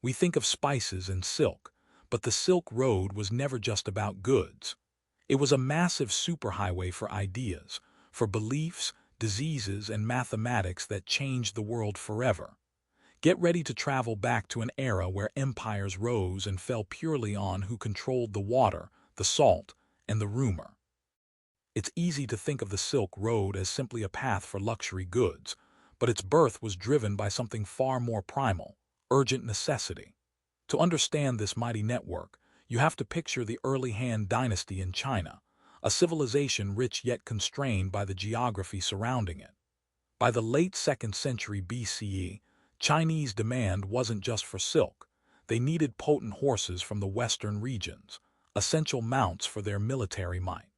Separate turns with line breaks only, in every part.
We think of spices and silk, but the Silk Road was never just about goods. It was a massive superhighway for ideas, for beliefs, diseases, and mathematics that changed the world forever. Get ready to travel back to an era where empires rose and fell purely on who controlled the water, the salt, and the rumor. It's easy to think of the Silk Road as simply a path for luxury goods, but its birth was driven by something far more primal, urgent necessity. To understand this mighty network, you have to picture the early Han Dynasty in China, a civilization rich yet constrained by the geography surrounding it. By the late 2nd century BCE, Chinese demand wasn't just for silk. They needed potent horses from the western regions, essential mounts for their military might.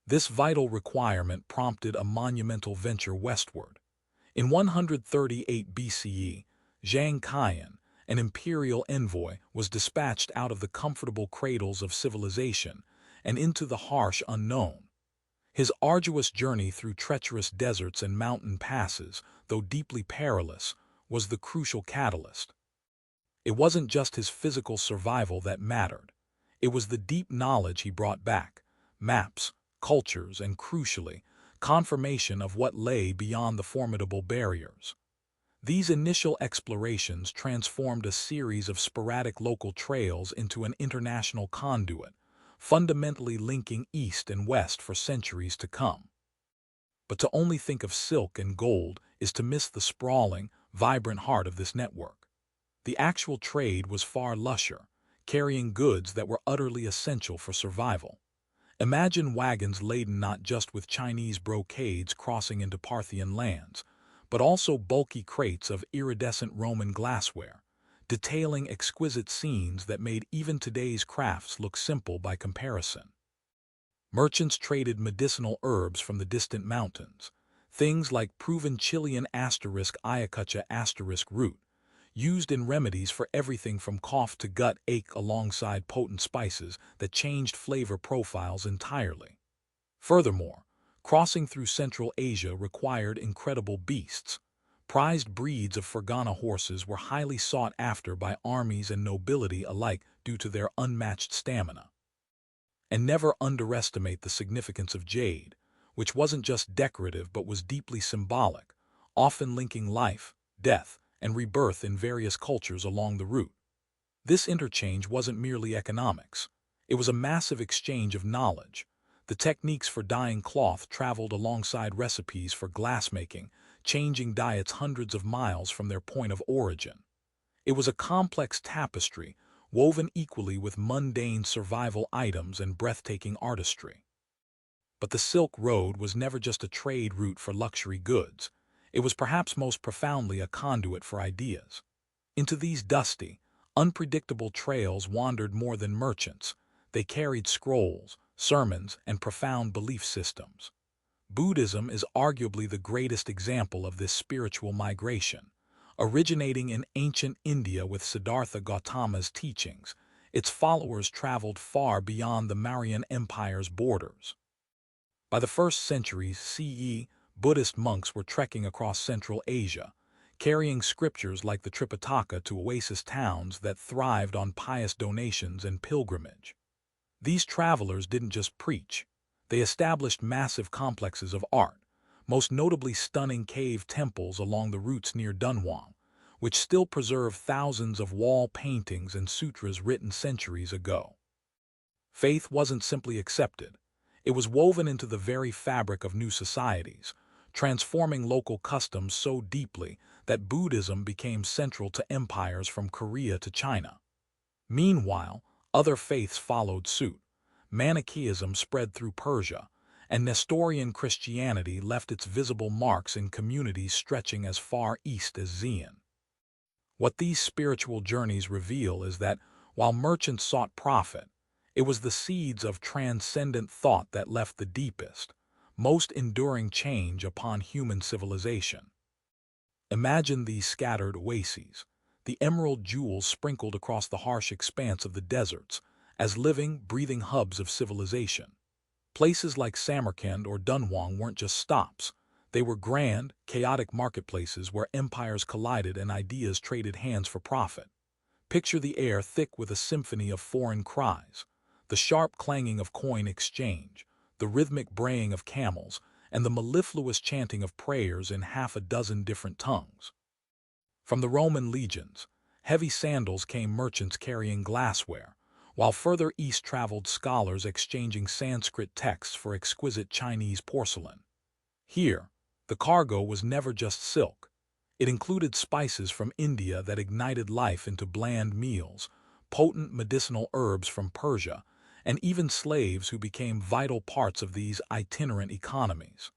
This vital requirement prompted a monumental venture westward. In 138 BCE, Zhang Qian, an imperial envoy, was dispatched out of the comfortable cradles of civilization and into the harsh unknown. His arduous journey through treacherous deserts and mountain passes, though deeply perilous, was the crucial catalyst. It wasn't just his physical survival that mattered. It was the deep knowledge he brought back, maps, cultures, and crucially, confirmation of what lay beyond the formidable barriers. These initial explorations transformed a series of sporadic local trails into an international conduit, fundamentally linking east and west for centuries to come. But to only think of silk and gold is to miss the sprawling, vibrant heart of this network. The actual trade was far lusher, carrying goods that were utterly essential for survival. Imagine wagons laden not just with Chinese brocades crossing into Parthian lands, but also bulky crates of iridescent Roman glassware, detailing exquisite scenes that made even today's crafts look simple by comparison. Merchants traded medicinal herbs from the distant mountains, things like proven Chilean Ayacucha root, used in remedies for everything from cough to gut ache alongside potent spices that changed flavor profiles entirely. Furthermore, crossing through Central Asia required incredible beasts. Prized breeds of Fergana horses were highly sought after by armies and nobility alike due to their unmatched stamina. And never underestimate the significance of jade, which wasn't just decorative but was deeply symbolic, often linking life, death, and rebirth in various cultures along the route. This interchange wasn't merely economics. It was a massive exchange of knowledge. The techniques for dyeing cloth traveled alongside recipes for glassmaking, changing diets hundreds of miles from their point of origin. It was a complex tapestry, woven equally with mundane survival items and breathtaking artistry. But the Silk Road was never just a trade route for luxury goods. It was perhaps most profoundly a conduit for ideas. Into these dusty, unpredictable trails wandered more than merchants. They carried scrolls, sermons, and profound belief systems. Buddhism is arguably the greatest example of this spiritual migration. Originating in ancient India with Siddhartha Gautama's teachings, its followers traveled far beyond the Mauryan Empire's borders. By the 1st century CE, Buddhist monks were trekking across Central Asia, carrying scriptures like the Tripitaka to oasis towns that thrived on pious donations and pilgrimage. These travelers didn't just preach. They established massive complexes of art, most notably stunning cave temples along the routes near Dunhuang, which still preserve thousands of wall paintings and sutras written centuries ago. Faith wasn't simply accepted. It was woven into the very fabric of new societies, transforming local customs so deeply that Buddhism became central to empires from Korea to China. Meanwhile, other faiths followed suit. Manichaeism spread through Persia, and Nestorian Christianity left its visible marks in communities stretching as far east as Xi'an. What these spiritual journeys reveal is that, while merchants sought profit, it was the seeds of transcendent thought that left the deepest, most enduring change upon human civilization. Imagine these scattered oases, the emerald jewels sprinkled across the harsh expanse of the deserts, as living, breathing hubs of civilization. Places like Samarkand or Dunhuang weren't just stops. They were grand, chaotic marketplaces where empires collided and ideas traded hands for profit. Picture the air thick with a symphony of foreign cries, the sharp clanging of coin exchange, the rhythmic braying of camels, and the mellifluous chanting of prayers in half a dozen different tongues. From the Roman legions, heavy sandals came merchants carrying glassware, while further east traveled scholars exchanging Sanskrit texts for exquisite Chinese porcelain. Here, the cargo was never just silk. It included spices from India that ignited life into bland meals, potent medicinal herbs from Persia, and even slaves who became vital parts of these itinerant economies.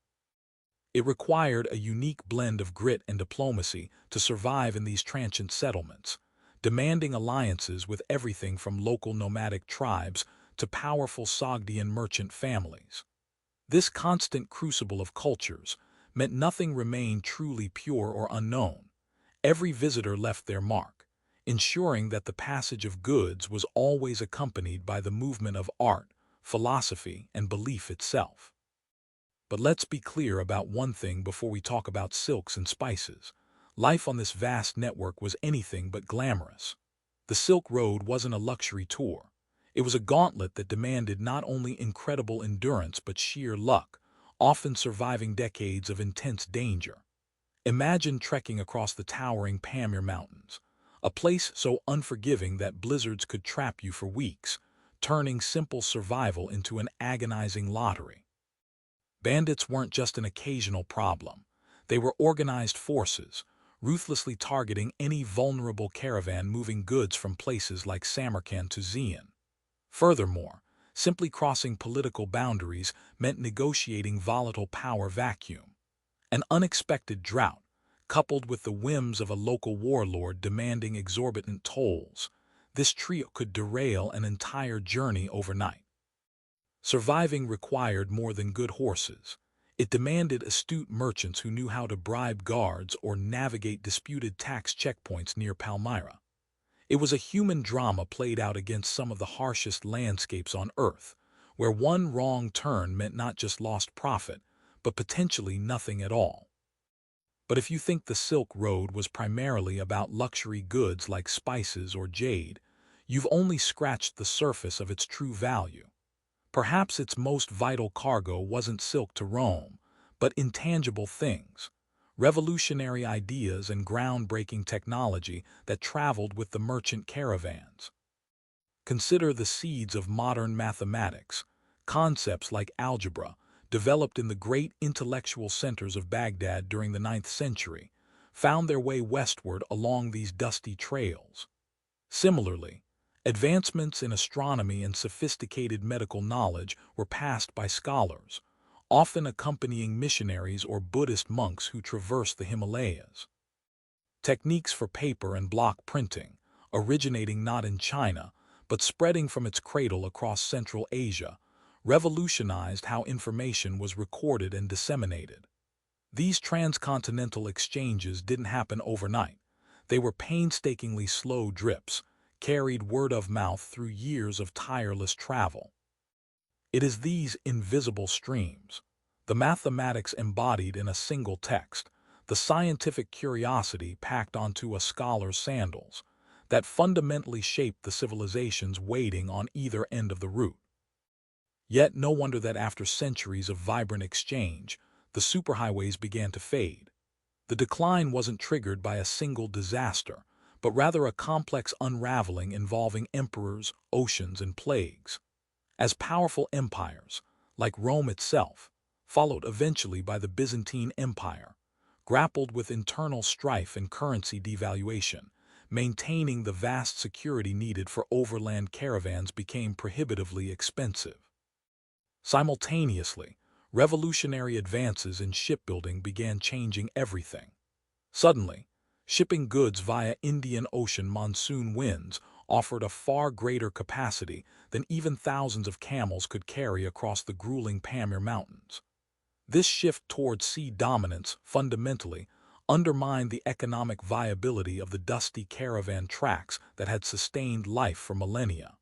It required a unique blend of grit and diplomacy to survive in these transient settlements, demanding alliances with everything from local nomadic tribes to powerful Sogdian merchant families. This constant crucible of cultures meant nothing remained truly pure or unknown. Every visitor left their mark, ensuring that the passage of goods was always accompanied by the movement of art, philosophy, and belief itself. But let's be clear about one thing before we talk about silks and spices. Life on this vast network was anything but glamorous. The Silk Road wasn't a luxury tour. It was a gauntlet that demanded not only incredible endurance but sheer luck, often surviving decades of intense danger. Imagine trekking across the towering Pamir Mountains, a place so unforgiving that blizzards could trap you for weeks, turning simple survival into an agonizing lottery. Bandits weren't just an occasional problem. They were organized forces, ruthlessly targeting any vulnerable caravan moving goods from places like Samarkand to Xi'an. Furthermore, simply crossing political boundaries meant negotiating volatile power vacuum. An unexpected drought, coupled with the whims of a local warlord demanding exorbitant tolls, this trio could derail an entire journey overnight. Surviving required more than good horses. It demanded astute merchants who knew how to bribe guards or navigate disputed tax checkpoints near Palmyra. It was a human drama played out against some of the harshest landscapes on Earth, where one wrong turn meant not just lost profit, but potentially nothing at all. But if you think the Silk Road was primarily about luxury goods like spices or jade, you've only scratched the surface of its true value. Perhaps its most vital cargo wasn't silk to Rome, but intangible things, revolutionary ideas and groundbreaking technology that traveled with the merchant caravans. Consider the seeds of modern mathematics. Concepts like algebra, developed in the great intellectual centers of Baghdad during the 9th century, found their way westward along these dusty trails. Similarly, advancements in astronomy and sophisticated medical knowledge were passed by scholars, often accompanying missionaries or Buddhist monks who traversed the Himalayas. Techniques for paper and block printing, originating not in China, but spreading from its cradle across Central Asia, revolutionized how information was recorded and disseminated. These transcontinental exchanges didn't happen overnight. They were painstakingly slow drips, carried word of mouth through years of tireless travel. It is these invisible streams, the mathematics embodied in a single text, the scientific curiosity packed onto a scholar's sandals, that fundamentally shaped the civilizations waiting on either end of the route. Yet no wonder that after centuries of vibrant exchange, the superhighways began to fade. The decline wasn't triggered by a single disaster, but rather a complex unraveling involving emperors, oceans, and plagues. As powerful empires, like Rome itself, followed eventually by the Byzantine Empire, grappled with internal strife and currency devaluation, maintaining the vast security needed for overland caravans became prohibitively expensive. Simultaneously, revolutionary advances in shipbuilding began changing everything. Suddenly, shipping goods via Indian Ocean monsoon winds offered a far greater capacity than even thousands of camels could carry across the grueling Pamir Mountains. This shift toward sea dominance fundamentally undermined the economic viability of the dusty caravan tracks that had sustained life for millennia.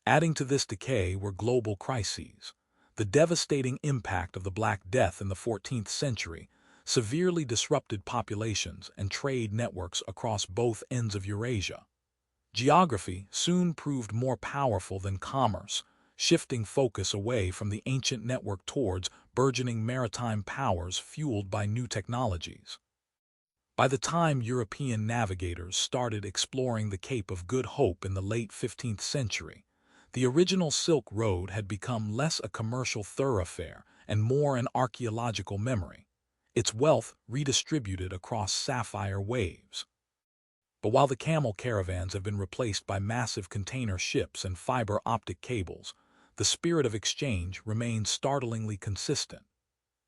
Adding to this decay were global crises. The devastating impact of the Black Death in the 14th century severely disrupted populations and trade networks across both ends of Eurasia. Geography soon proved more powerful than commerce, shifting focus away from the ancient network towards burgeoning maritime powers fueled by new technologies. By the time European navigators started exploring the Cape of Good Hope in the late 15th century, the original Silk Road had become less a commercial thoroughfare and more an archaeological memory, its wealth redistributed across sapphire waves. But while the camel caravans have been replaced by massive container ships and fiber optic cables, the spirit of exchange remains startlingly consistent.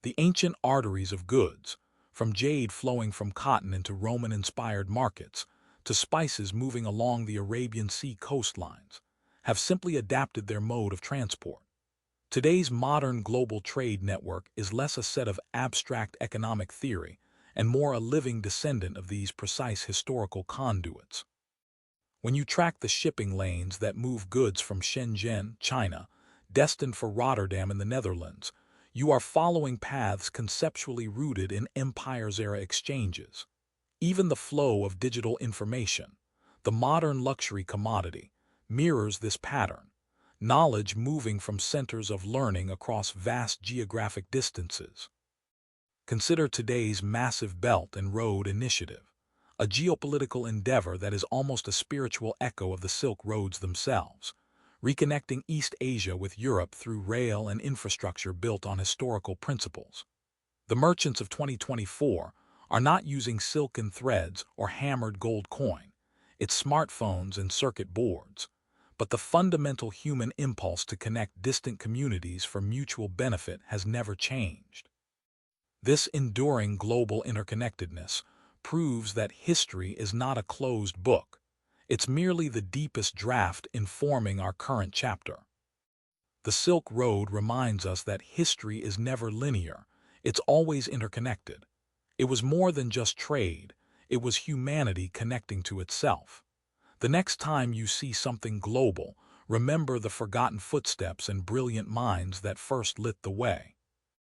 The ancient arteries of goods, from jade flowing from cotton into Roman-inspired markets, to spices moving along the Arabian Sea coastlines, have simply adapted their mode of transport. Today's modern global trade network is less a set of abstract economic theory and more a living descendant of these precise historical conduits. When you track the shipping lanes that move goods from Shenzhen, China, destined for Rotterdam in the Netherlands, you are following paths conceptually rooted in Empire's-era exchanges. Even the flow of digital information, the modern luxury commodity, mirrors this pattern, knowledge moving from centers of learning across vast geographic distances. Consider today's massive Belt and Road Initiative, a geopolitical endeavor that is almost a spiritual echo of the Silk Roads themselves, reconnecting East Asia with Europe through rail and infrastructure built on historical principles. The merchants of 2024 are not using silken threads or hammered gold coin, it's smartphones and circuit boards, but the fundamental human impulse to connect distant communities for mutual benefit has never changed. This enduring global interconnectedness proves that history is not a closed book. It's merely the deepest draft informing our current chapter. The Silk Road reminds us that history is never linear, it's always interconnected. It was more than just trade, it was humanity connecting to itself. The next time you see something global, remember the forgotten footsteps and brilliant minds that first lit the way.